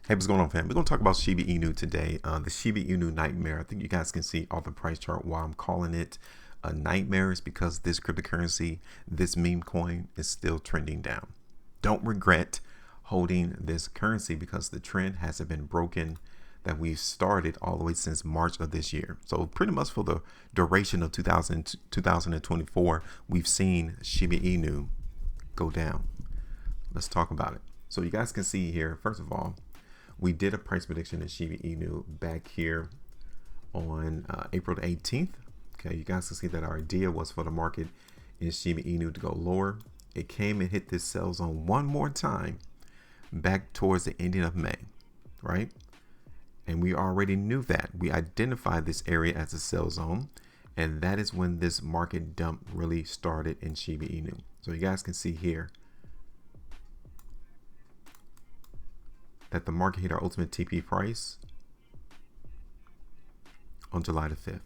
Hey, what's going on, fam? We're going to talk about Shiba Inu today. The Shiba Inu nightmare. I think you guys can see off the price chart why I'm calling it a nightmare is because this cryptocurrency, this meme coin, is still trending down. Don't regret holding this currency because the trend hasn't been broken that we've started all the way since March of this year. So pretty much for the duration of 2024, we've seen Shiba Inu go down. Let's talk about it. So you guys can see here, first of all, we did a price prediction in Shiba Inu back here on April the 18th. Okay, you guys can see that our idea was for the market in Shiba Inu to go lower. It came and hit this sell zone one more time back towards the ending of May, right? And we already knew that. We identified this area as a sell zone, and that is when this market dump really started in Shiba Inu. So you guys can see here that the market hit our ultimate TP price on July the 5th.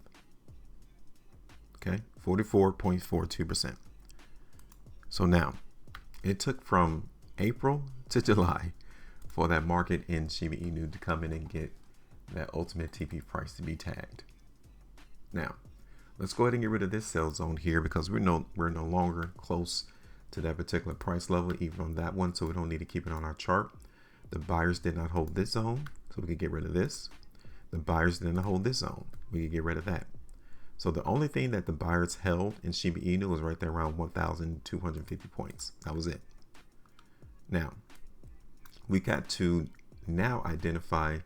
Okay, 44.42%. So now it took from April to July for that market in Shiba Inu to come in and get that ultimate TP price to be tagged. Now, let's go ahead and get rid of this sell zone here because we're no longer close to that particular price level, even on that one, so we don't need to keep it on our chart. The buyers did not hold this zone, so we could get rid of this. The buyers did not hold this zone. We could get rid of that. So the only thing that the buyers held in Shiba Inu was right there around 1,250 points. That was it. Now, we got to now identify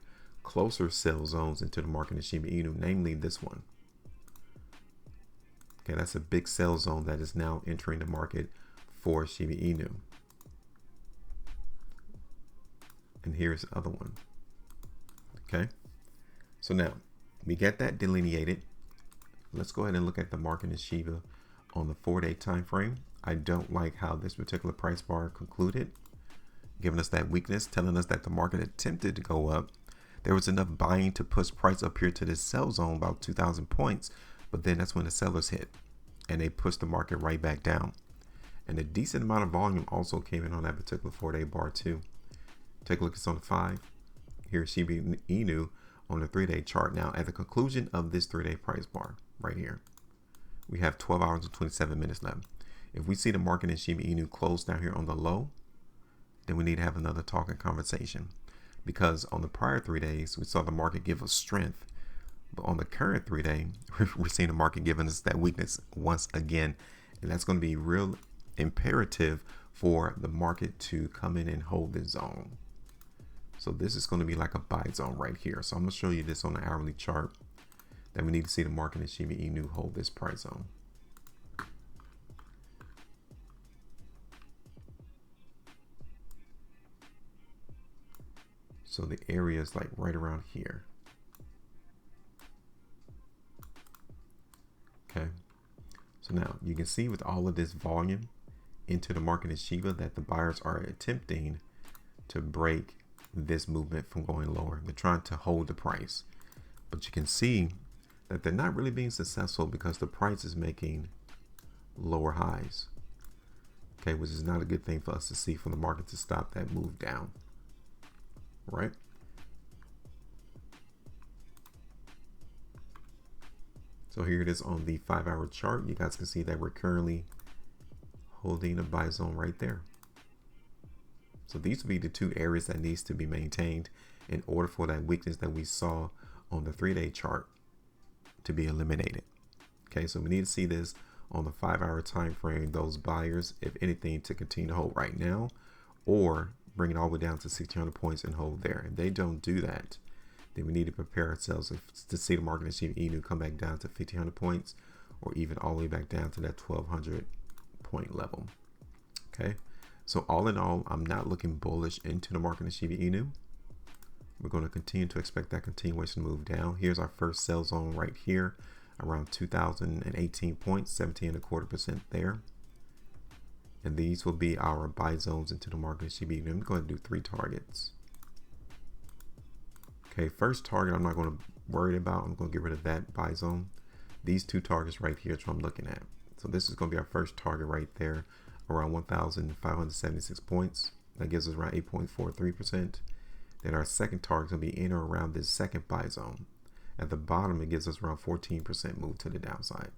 closer sell zones into the market in Shiba Inu, namely this one. Okay, that's a big sell zone that is now entering the market for Shiba Inu. And here's the other one. Okay, so now we get that delineated. Let's go ahead and look at the market in Shiba on the 4-day time frame. I don't like how this particular price bar concluded, giving us that weakness, telling us that the market attempted to go up. There was enough buying to push price up here to this sell zone, about 2,000 points, but then that's when the sellers hit and they pushed the market right back down. And a decent amount of volume also came in on that particular 4-day bar too. Take a look, it's on the 5. Here's Shiba Inu on the 3-day chart. Now, at the conclusion of this 3-day price bar right here, we have 12 hours and 27 minutes left. If we see the market in Shiba Inu close down here on the low, then we need to have another talk and conversation. Because on the prior 3 days, we saw the market give us strength. But on the current 3-day, we're seeing the market giving us that weakness once again. And that's going to be real imperative for the market to come in and hold this zone. So this is going to be like a buy zone right here. So I'm going to show you this on the hourly chart that we need to see the market in Shiba Inu hold this price zone. So the area is like right around here. Okay. So now you can see with all of this volume into the market in Shiba that the buyers are attempting to break this movement from going lower. They're trying to hold the price, but you can see that they're not really being successful because the price is making lower highs. Okay, which is not a good thing for us to see for the market to stop that move down, right? So here it is on the 5-hour chart. You guys can see that we're currently holding a buy zone right there. So these will be the two areas that needs to be maintained in order for that weakness that we saw on the 3-day chart to be eliminated. Okay, so we need to see this on the 5-hour time frame, those buyers, if anything, to continue to hold right now or bring it all the way down to 1,600 points and hold there. If they don't do that, then we need to prepare ourselves to see the market in Shiba Inu come back down to 1,500 points or even all the way back down to that 1,200 point level. Okay. So all in all, I'm not looking bullish into the market in Shiba Inu. We're going to continue to expect that continuation to move down. Here's our first sell zone right here, around 2,018 points, 17.25% there. And these will be our buy zones into the market in Shiba Inu. I'm going to do 3 targets. Okay, first target I'm not going to worry about. I'm going to get rid of that buy zone. These 2 targets right here is what I'm looking at. So this is going to be our first target right there, around 1,576 points. That gives us around 8.43%. that our second target will be in or around this second buy zone. At the bottom, it gives us around 14% move to the downside.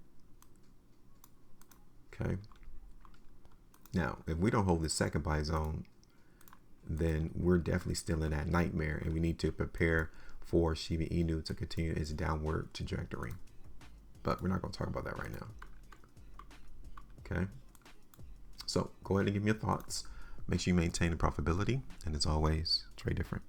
Okay. Now, if we don't hold the second buy zone, then we're definitely still in that nightmare, and we need to prepare for Shiba Inu to continue its downward trajectory. But we're not going to talk about that right now. Okay. So go ahead and give me your thoughts. Make sure you maintain the profitability. And as always, trade different.